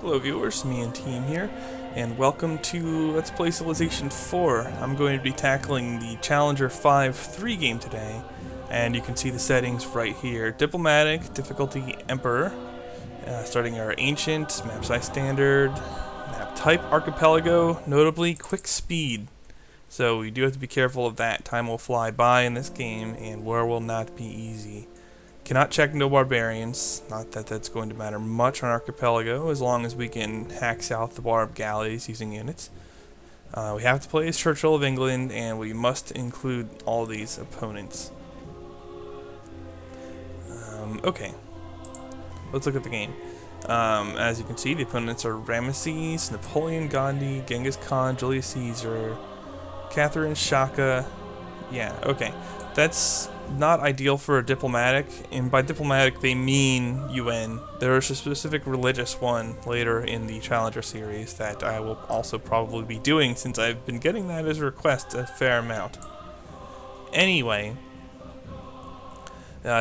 Hello viewers, me and team here, and welcome to Let's Play Civilization 4. I'm going to be tackling the Challenger 5-3 game today, and you can see the settings right here. Diplomatic, difficulty Emperor, starting our Ancient, map size standard, map type Archipelago, notably quick speed. So we do have to be careful of that. Time will fly by in this game, and war will not be easy. Cannot check no barbarians, not that that's going to matter much on Archipelago, as long as we can hack south the barb galleys using units. We have to play as Churchill of England, and we must include all these opponents. Okay, let's look at the game. As you can see, the opponents are Ramesses, Napoleon, Gandhi, Genghis Khan, Julius Caesar, Catherine, Shaka. Yeah, okay. That's not ideal for a diplomatic, and by diplomatic they mean UN. There is a specific religious one later in the Challenger series that I will also probably be doing, since I've been getting that as a request a fair amount. Anyway,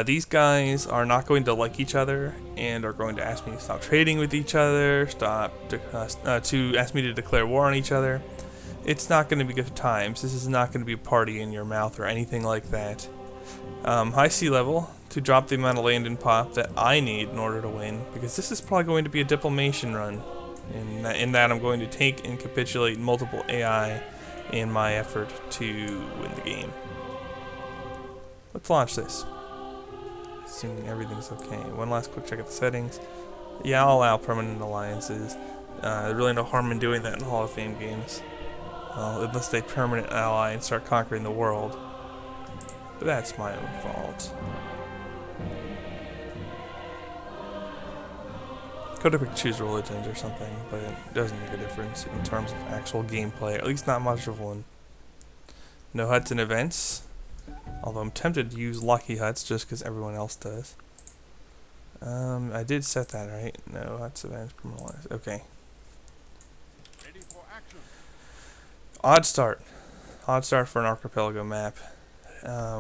these guys are not going to like each other and are going to ask me to stop trading with each other, to ask me to declare war on each other. It's not going to be good times. This is not going to be a party in your mouth or anything like that. High sea level to drop the amount of land and pop that I need in order to win, because this is probably going to be a diplomatic run. In that I'm going to take and capitulate multiple AI in my effort to win the game. Let's launch this. Assuming everything's okay. One last quick check at the settings. Yeah, I'll allow permanent alliances. There's really no harm in doing that in Hall of Fame games. Unless they permanent ally and start conquering the world. But that's my own fault. Could have picked choose religions or something, but it doesn't make a difference in terms of actual gameplay, at least not much of one. No huts and events, although I'm tempted to use lucky huts just because everyone else does. I did set that right. No huts, events, criminalized. Okay. Odd start. Odd start for an archipelago map.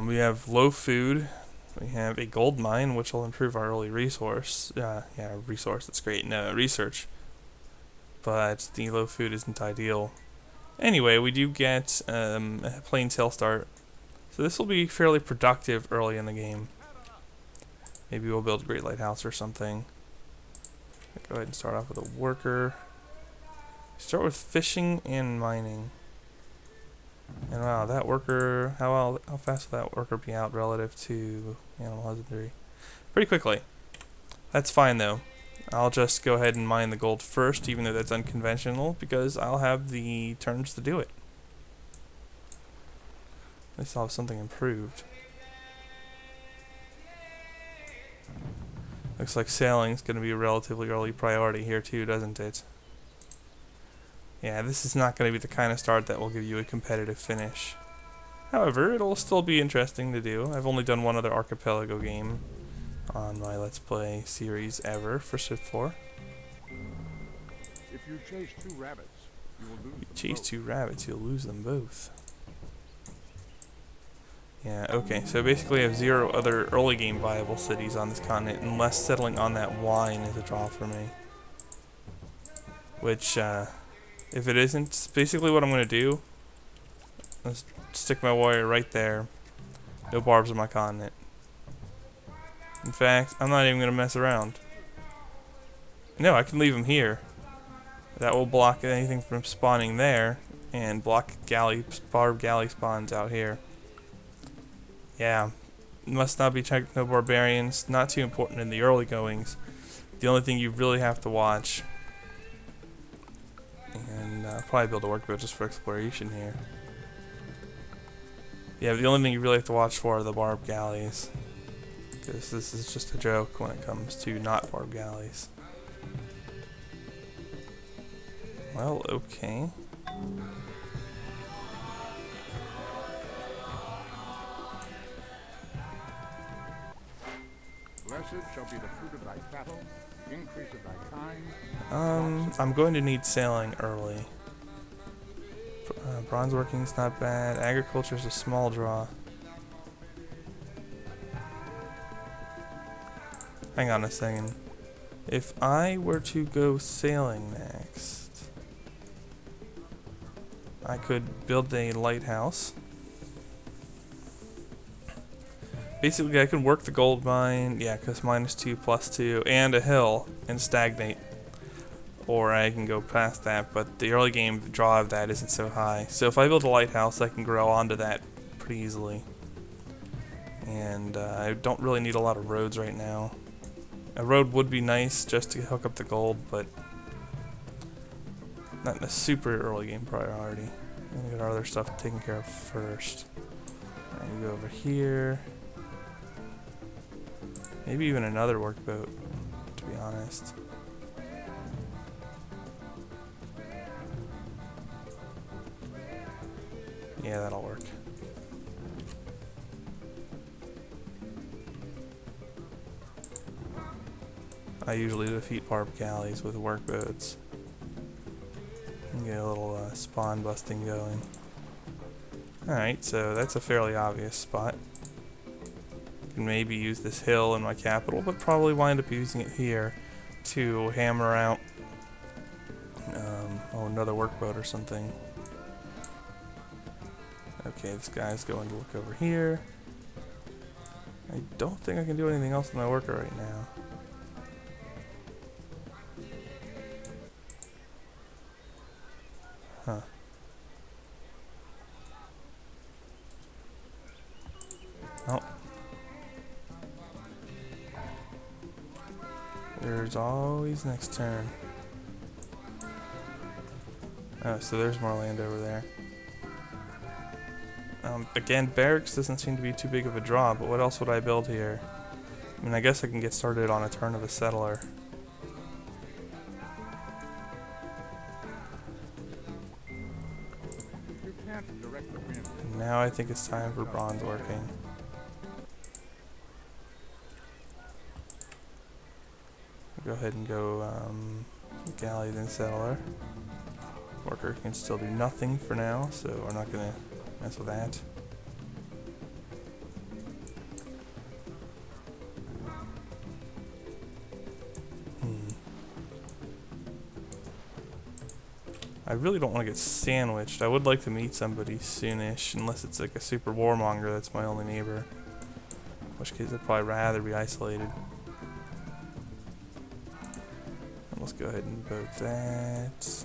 We have low food. We have a gold mine, which will improve our early resource. Resource, that's great. No, research. But the low food isn't ideal. Anyway, we do get a plain sail start. So this will be fairly productive early in the game. Maybe we'll build a great lighthouse or something. Go ahead and start off with a worker. Start with fishing and mining. And wow, that worker, how fast will that worker be out relative to animal husbandry? Pretty quickly. That's fine though. I'll just go ahead and mine the gold first, even though that's unconventional, because I'll have the turns to do it. At least I'll have something improved. Looks like sailing's going to be a relatively early priority here too, doesn't it? Yeah, this is not going to be the kind of start that will give you a competitive finish. However, it'll still be interesting to do. I've only done one other archipelago game on my Let's Play series ever for Civ 4. If you chase two rabbits, you will lose them Chase both. two rabbits, you'll lose them both. Yeah, okay, so basically I have 0 other early game viable cities on this continent, unless settling on that wine is a draw for me. Which, if it isn't, basically what I'm going to do is stick my warrior right there. No barbs on my continent. In fact, I'm not even going to mess around. No, I can leave him here. That will block anything from spawning there, and block barb galley spawns out here. Yeah, must not be checked, no barbarians. Not too important in the early goings. The only thing you really have to watch, and probably build a workboat just for exploration here. Yeah, the only thing you really have to watch for are the barb galleys, because this is just a joke when it comes to not barb galleys. Well, okay. Blessed shall be the fruit of thy cattle, increase of thy kind. I'm going to need sailing early. Bronze working's not bad. Agriculture's a small draw. Hang on a second. If I were to go sailing next, I could build a lighthouse. Basically, I can work the gold mine, yeah, because -2, +2, and a hill, and stagnate. Or I can go past that, but the early game draw of that isn't so high. So if I build a lighthouse, I can grow onto that pretty easily. And I don't really need a lot of roads right now. A road would be nice just to hook up the gold, but not a super early game priority. I'm gonna get our other stuff taken care of first. Alright, we go over here. Maybe even another workboat, to be honest. Yeah, that'll work. I usually defeat barb galleys with workboats. And get a little spawn busting going. Alright, so that's a fairly obvious spot. Can maybe use this hill in my capital, but probably wind up using it here to hammer out another workboat or something. Okay, this guy's going to look over here. I don't think I can do anything else with my worker right now. Huh. Oh. There's always next turn. Oh, so there's more land over there. Again, barracks doesn't seem to be too big of a draw, but what else would I build here? I mean, I guess I can get started on a turn of a settler. You can't direct the wind. And now I think it's time for bronze working. Go ahead and go galley then settler. Worker can still do nothing for now, so we're not gonna mess with that. I really don't want to get sandwiched. I would like to meet somebody soonish, unless it's like a super warmonger that's my only neighbor. In which case I'd probably rather be isolated. And let's go ahead and vote that.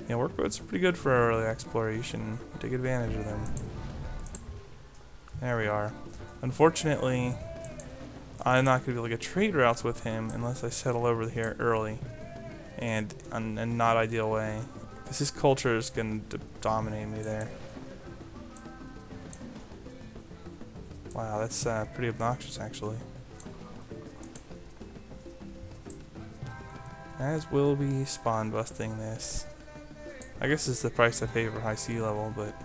Yeah, workboats are pretty good for early exploration. Take advantage of them. There we are. Unfortunately, I'm not going to be able to get trade routes with him unless I settle over here early. And in a not ideal way. Because his culture is going to dominate me there. Wow, that's pretty obnoxious actually. As will be spawn busting this. I guess it's the price I pay for high sea level, but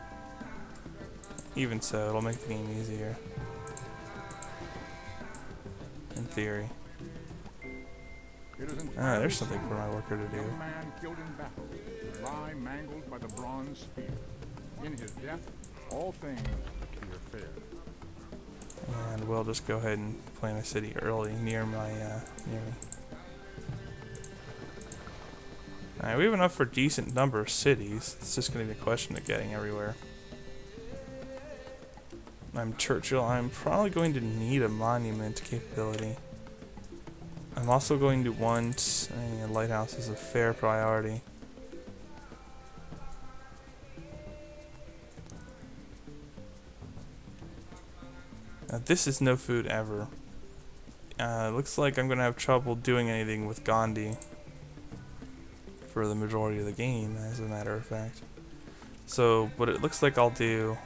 even so, it'll make the game easier. In theory. Ah, there's something for my worker to do. Young man killed in battle, lie mangled by the bronze spear. In his death, all things appear fair. And we'll just go ahead and plant a city early near my near me. Alright, we have enough for a decent number of cities. It's just going to be a question of getting everywhere. I'm Churchill. I'm probably going to need a monument capability. I'm also going to want a lighthouse as a fair priority. Now, this is no food ever. Looks like I'm going to have trouble doing anything with Gandhi for the majority of the game, as a matter of fact. So, what it looks like I'll do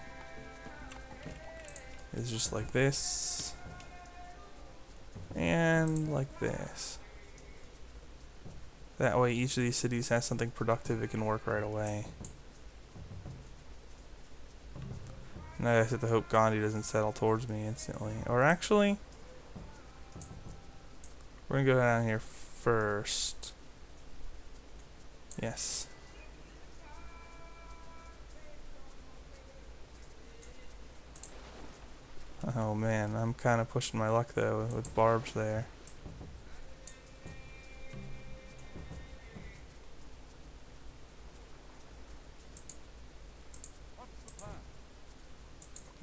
is just like this, and like this. That way each of these cities has something productive it can work right away. Now I just have to hope Gandhi doesn't settle towards me instantly. Or actually, we're gonna go down here first. Yes. Oh man, I'm kind of pushing my luck though with barbs there.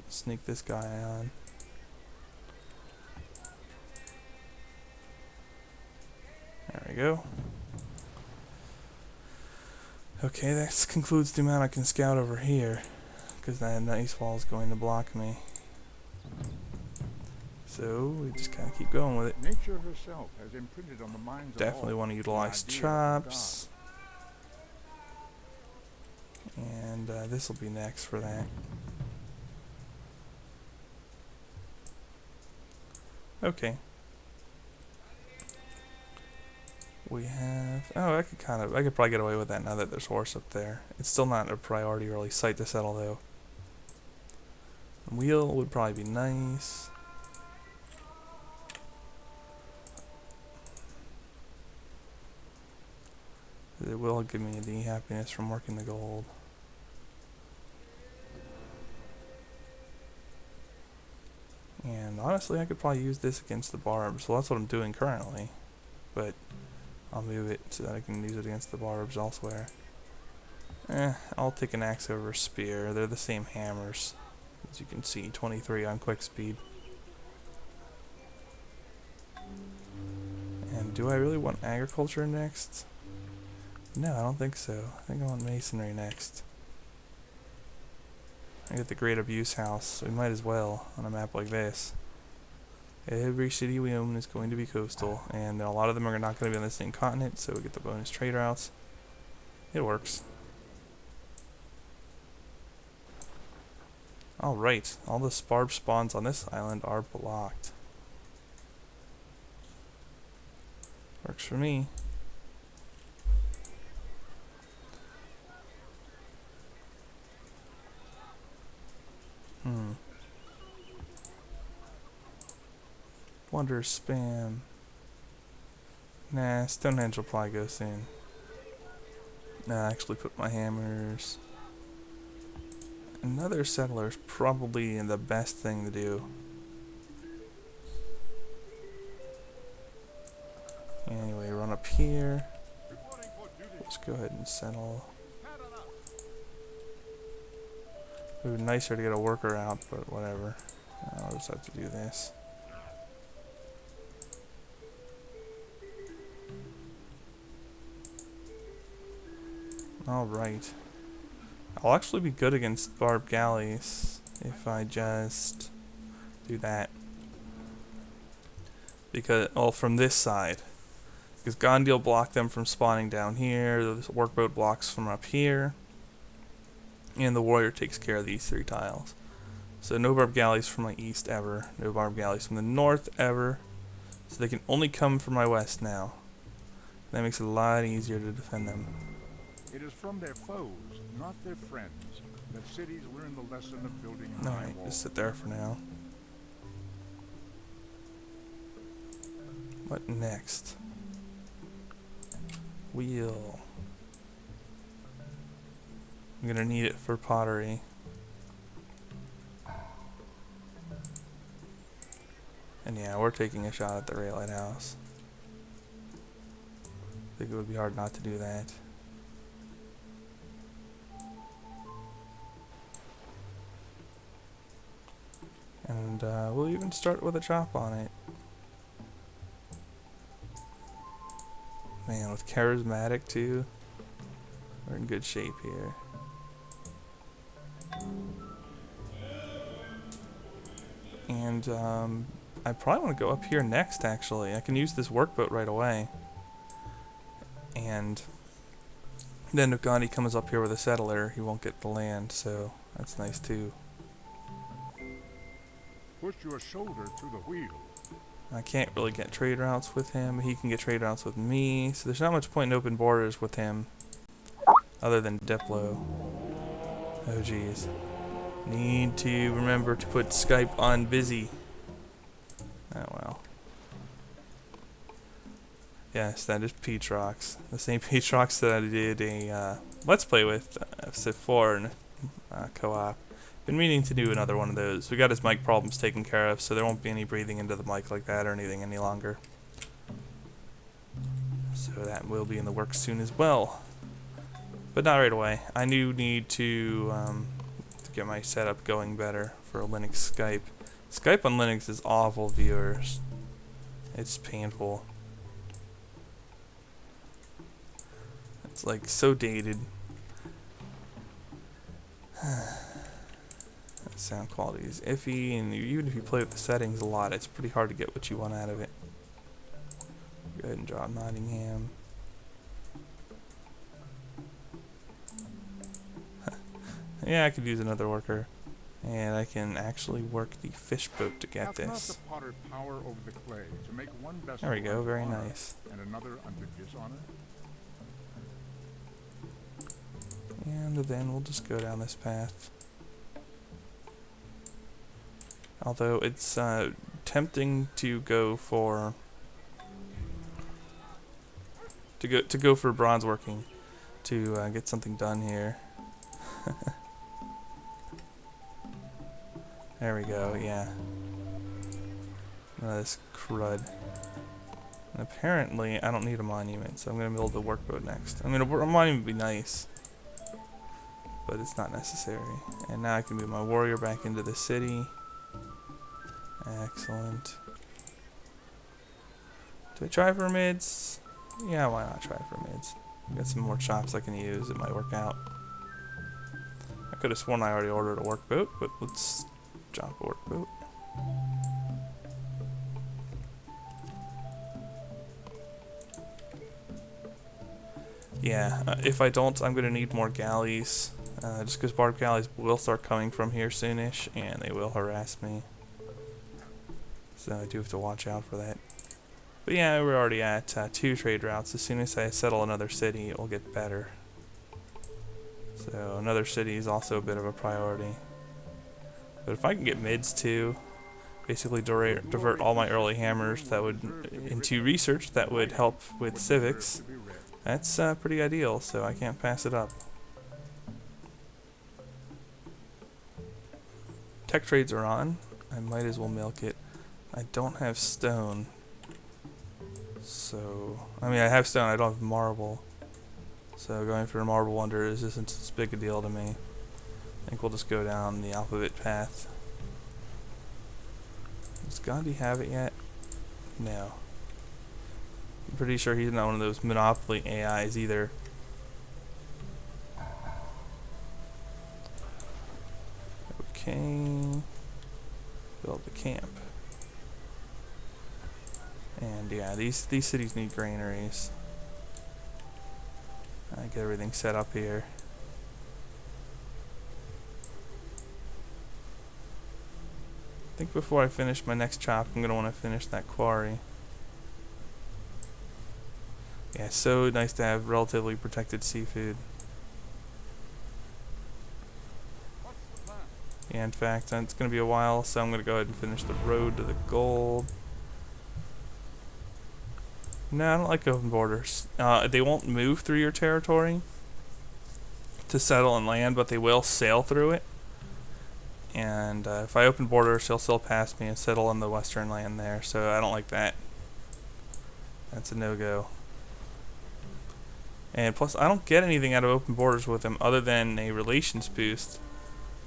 Sneak this guy on. There we go. Okay, that concludes the amount I can scout over here, because that ice wall is going to block me. So we just kind of keep going with it. Nature herself has imprinted on the minds of Definitely all want to utilize the idea of chops. And this will be next for that. Okay. We have... Oh, I could probably get away with that now that there's horse up there. It's still not a priority really site to settle though. Wheel would probably be nice. It will give me the happiness from working the gold. And honestly, I could probably use this against the barbs. Well, that's what I'm doing currently. But I'll move it so that I can use it against the barbs elsewhere. I'll take an axe over a spear. They're the same hammers. As you can see, 23 on quick speed. And do I really want agriculture next? No, I don't think so. I think I want masonry next. I get the Great Abuse House, so we might as well on a map like this. Every city we own is going to be coastal, and a lot of them are not going to be on the same continent, so we get the bonus trade routes. It works. Alright, all the sparb spawns on this island are blocked. Works for me. Wonder spam. Nah, Stonehenge will probably go soon. Nah, I actually put my hammers. Another settler is probably the best thing to do. Anyway, run up here. Let's go ahead and settle. It would be nicer to get a worker out, but whatever. I'll just have to do this. Alright. I'll actually be good against barbed galleys if I just do that. Because, well, from this side. Because Gandhi will block them from spawning down here, the workboat blocks from up here, and the warrior takes care of these 3 tiles. So no barbed galleys from my east ever, no barbed galleys from the north ever, so they can only come from my west now. That makes it a lot easier to defend them. It is from their foes, not their friends, that cities learn the lesson of building high Alright, walls. just sit there for now. What next? Wheel. I'm gonna need it for pottery. And yeah, we're taking a shot at the railhead house. I think it would be hard not to do that. And we'll even start with a chop on it. Man, with charismatic too, we're in good shape here. And I probably want to go up here next actually. I can use this workboat right away. And then if Gandhi comes up here with a settler, he won't get the land, so that's nice too. Push your shoulder to the wheel. I can't really get trade routes with him. He can get trade routes with me, so there's not much point in open borders with him, other than Diplo. Oh geez. Need to remember to put Skype on busy. Oh well. Yes, that is Peatrox. The same Peatrox that I did a Let's Play with Civ 4 and co-op. Been meaning to do another one of those. We got his mic problems taken care of, so there won't be any breathing into the mic like that or anything any longer. So that will be in the works soon as well. But not right away. I do need to get my setup going better for Linux Skype. Skype on Linux is awful, viewers. It's painful. It's like so dated. Sound quality is iffy, and even if you play with the settings a lot, it's pretty hard to get what you want out of it. Go ahead and draw Nottingham. Yeah, I could use another worker. And I can actually work the fish boat to get this. There we go, very nice. And another unto dishonor. And then we'll just go down this path. Although it's tempting to go for bronze working to get something done here. There we go, yeah. This crud. And apparently I don't need a monument, so I'm gonna build the workboat next. I mean, a monument would be nice, but it's not necessary. And now I can move my warrior back into the city. Excellent. Do I try for mids? Yeah, why not try for mids? Got some more chops I can use, it might work out. I could have sworn I already ordered a workboat, but let's drop a workboat. Yeah, if I don't, I'm going to need more galleys. Just because barb galleys will start coming from here soonish, and they will harass me. So I do have to watch out for that. But yeah, we're already at 2 trade routes. As soon as I settle another city, it will get better. So another city is also a bit of a priority. But if I can get mids too, basically divert all my early hammers that would into research that would help with civics, that's pretty ideal, so I can't pass it up. Tech trades are on. I might as well milk it. I don't have stone. So, I mean, I have stone, I don't have marble. So going for a marble wonder isn't as big a deal to me. I think we'll just go down the alphabet path. Does Gandhi have it yet? No. I'm pretty sure he's not one of those monopoly AIs either. Okay. Build the camp. And yeah, these cities need granaries. I get everything set up here. I think before I finish my next chop, I'm going to want to finish that quarry. Yeah, so nice to have relatively protected seafood. Yeah, in fact, it's going to be a while, so I'm going to go ahead and finish the road to the gold. No, I don't like open borders. They won't move through your territory to settle and land, but they will sail through it. And if I open borders, he'll still pass me and settle on the western land there, so I don't like that. That's a no-go. And plus, I don't get anything out of open borders with him other than a relations boost.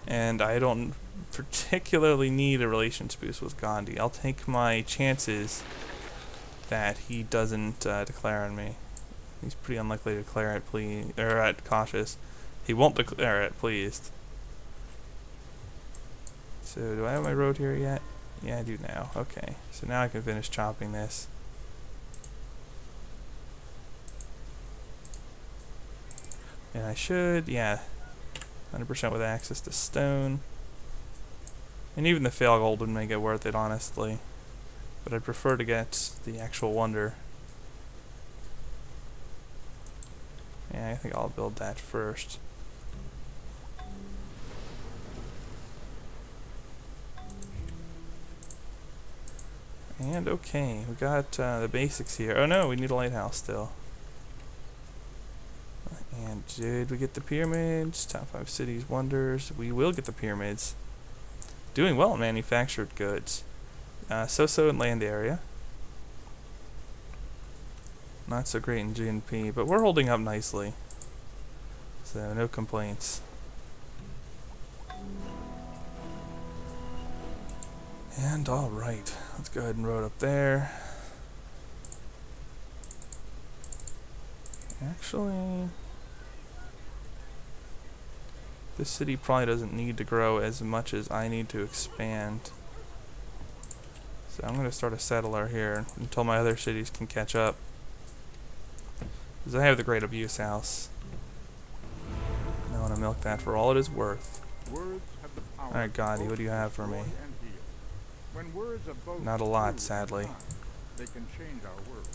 And I don't particularly need a relations boost with Gandhi. I'll take my chances that he doesn't declare on me. He's pretty unlikely to declare at at cautious. He won't declare at pleased. So do I have my road here yet? Yeah, I do now. Okay, so now I can finish chopping this. And I should, yeah, 100% with access to stone. And even the fail gold would make it worth it, honestly. But I'd prefer to get the actual wonder. Yeah, I think I'll build that first. And okay, we got the basics here. Oh no, we need a lighthouse still. And Did we get the pyramids? Top 5 cities wonders. We will get the pyramids. Doing well in manufactured goods. So-so in land area. Not so great in GNP, but we're holding up nicely. So no complaints. And alright, let's go ahead and road up there. Actually, this city probably doesn't need to grow as much as I need to expand. So I'm going to start a settler here until my other cities can catch up. Because I have the Great Abuse House. I want to milk that for all it is worth. Alright, Gandhi, what do you have for me? Not a lot, sadly. They can change our world.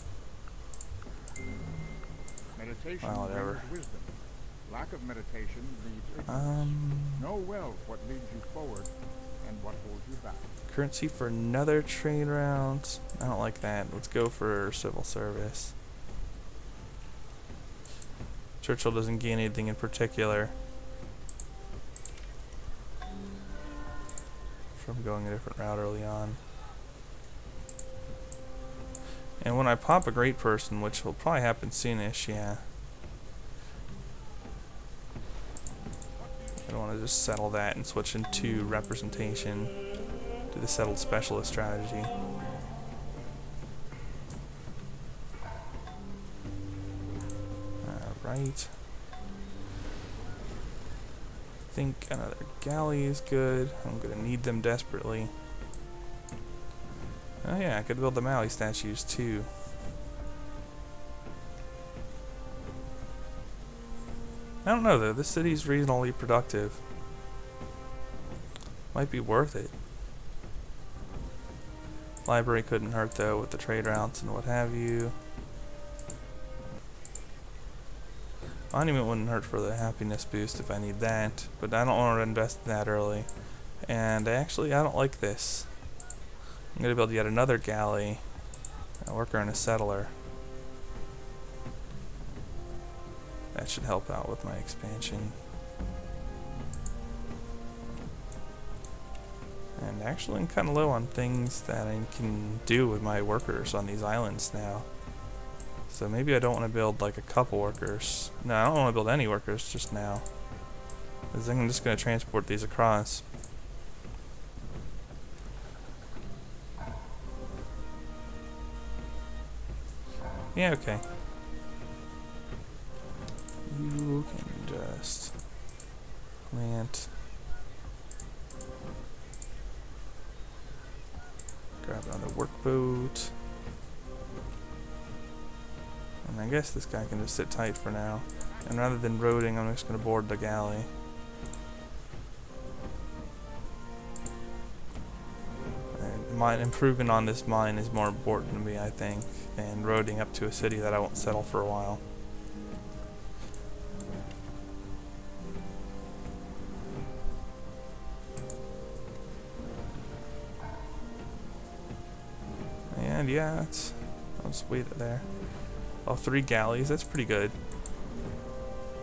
Meditation Well, whatever. brings wisdom. Lack of meditation leads ignorance. Know well what leads you forward and what holds you back. Currency for another trade route. I don't like that. Let's go for civil service. Churchill doesn't gain anything in particular from going a different route early on. And when I pop a great person, which will probably happen soonish, yeah. I don't want to just settle that and switch into representation to the settled specialist strategy. Alright. I think another galley is good. I'm going to need them desperately. Oh yeah, I could build the Maui statues too. I don't know though, this city's reasonably productive. Might be worth it. Library couldn't hurt though with the trade routes and what have you. Monument wouldn't hurt for the happiness boost if I need that, but I don't want to invest in that early. And actually I don't like this. I'm going to build yet another galley, a worker and a settler. That should help out with my expansion. And actually I'm kind of low on things that I can do with my workers on these islands now. So maybe I don't want to build like a couple workers. No, I don't want to build any workers just now. Because I'm just going to transport these across. Yeah, okay. You can just plant. Grab another workboat. And I guess this guy can just sit tight for now. And rather than roading, I'm just going to board the galley. And improvement on this mine is more important to me, I think, than roading up to a city that I won't settle for a while. And yeah, I'll just wait it there. Oh, 3 galleys, that's pretty good.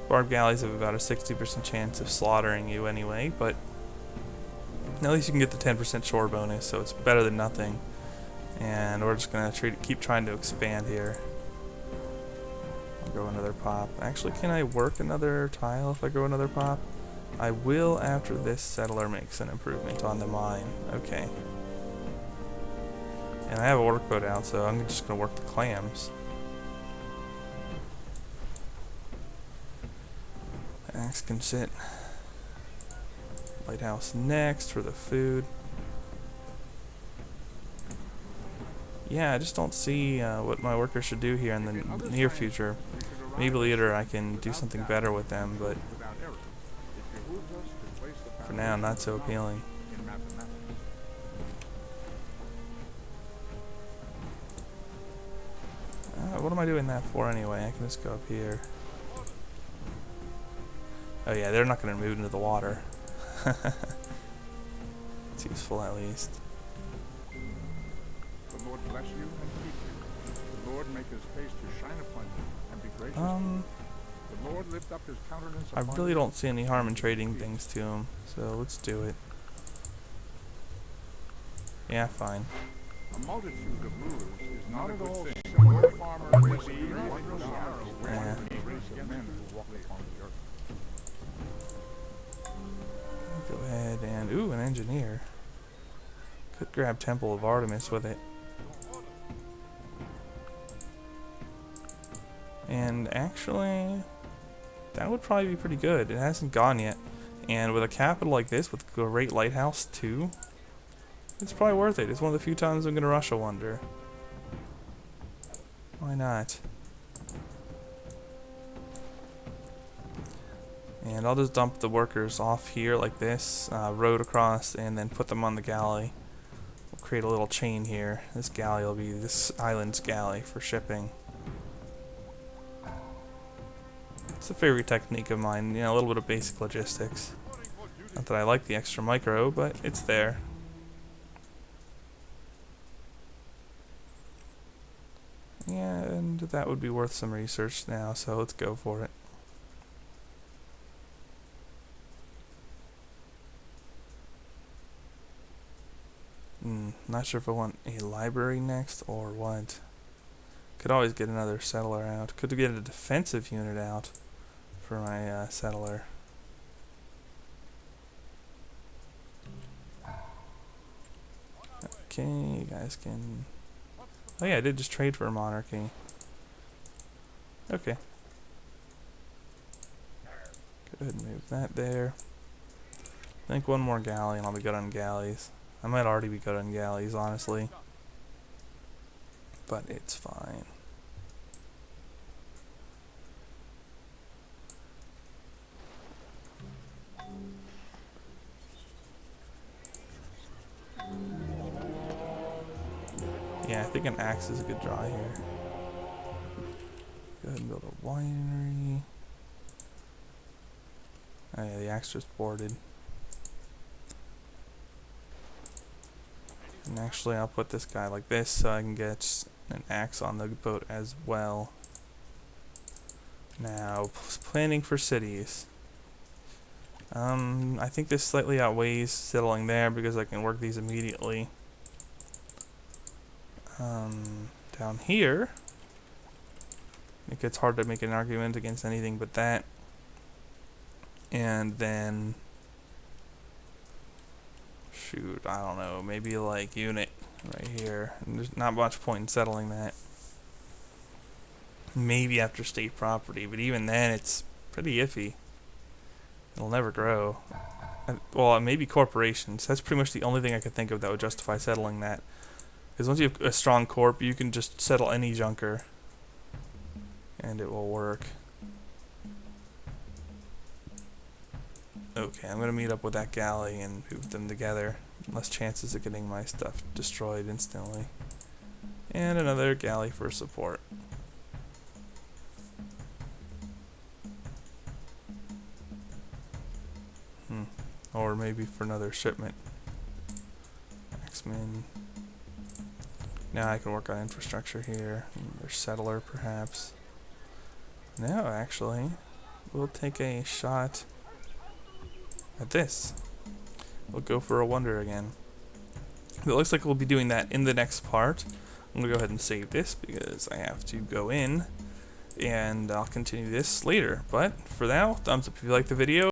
Barbed galleys have about a 60% chance of slaughtering you anyway, but at least you can get the 10% shore bonus, so it's better than nothing. And we're just gonna keep trying to expand here. I'll go another pop. Actually, can I work another tile if I go another pop? I will after this settler makes an improvement on the mine. Okay. And I have a workboat out, so I'm just gonna work the clams. Axe can sit. Lighthouse next for the food. Yeah, I just don't see what my workers should do here in the near future. Maybe later I can do something better with them, but for now, not so appealing. What am I doing that for anyway? I can just go up here. Oh yeah, they're not going to move into the water. It's useful at least. The Lord bless you and keep you. The Lord make his face to shine upon you and be gracious to you. The Lord lift up his countenance I upon really you don't see any harm in and trading peace. things to him, so let's do it. Yeah, fine. A multitude of rulers is not a good thing. No farmer raises wondrous sorrow Yeah. in the race of men who walk upon the earth. Go ahead and... Ooh, an engineer. Could grab Temple of Artemis with it. And actually, that would probably be pretty good. It hasn't gone yet. And with a capital like this, with a great lighthouse too, it's probably worth it. It's one of the few times I'm going to rush a wonder. Why not? And I'll just dump the workers off here like this, road across, and then put them on the galley. We'll create a little chain here. This galley will be this island's galley for shipping. It's a favorite technique of mine, you know, a little bit of basic logistics. Not that I like the extra micro, but it's there. Yeah, and that would be worth some research now, so let's go for it. Not sure if I want a library next or what. Could always get another settler out. Could get a defensive unit out for my settler. Okay, you guys can... Oh yeah, I did just trade for a monarchy. Okay. Go ahead and move that there. I think one more galley and I'll be good on galleys. I might already be good on galleys, honestly. But it's fine. Yeah, I think an axe is a good draw here. Go ahead and build a winery. Oh yeah, the axe just boarded. And actually I'll put this guy like this so I can get an axe on the boat as well. Now, planning for cities. I think this slightly outweighs settling there because I can work these immediately. Down here, it gets hard to make an argument against anything but that. And then, shoot, I don't know, maybe like unit right here. And there's not much point in settling that. Maybe after state property, but even then it's pretty iffy. It'll never grow. Well, maybe corporations. That's pretty much the only thing I could think of that would justify settling that. Because once you have a strong corp, you can just settle any junker. And it will work. Okay, I'm going to meet up with that galley and move them together. Less chances of getting my stuff destroyed instantly. And another galley for support. Or maybe for another shipment. X-Men. Now I can work on infrastructure here. Or settler, perhaps. No, actually, we'll take a shot at this. We'll go for a wonder again. It looks like we'll be doing that in the next part. I'm going to go ahead and save this because I have to go in. And I'll continue this later. But for now, thumbs up if you like the video.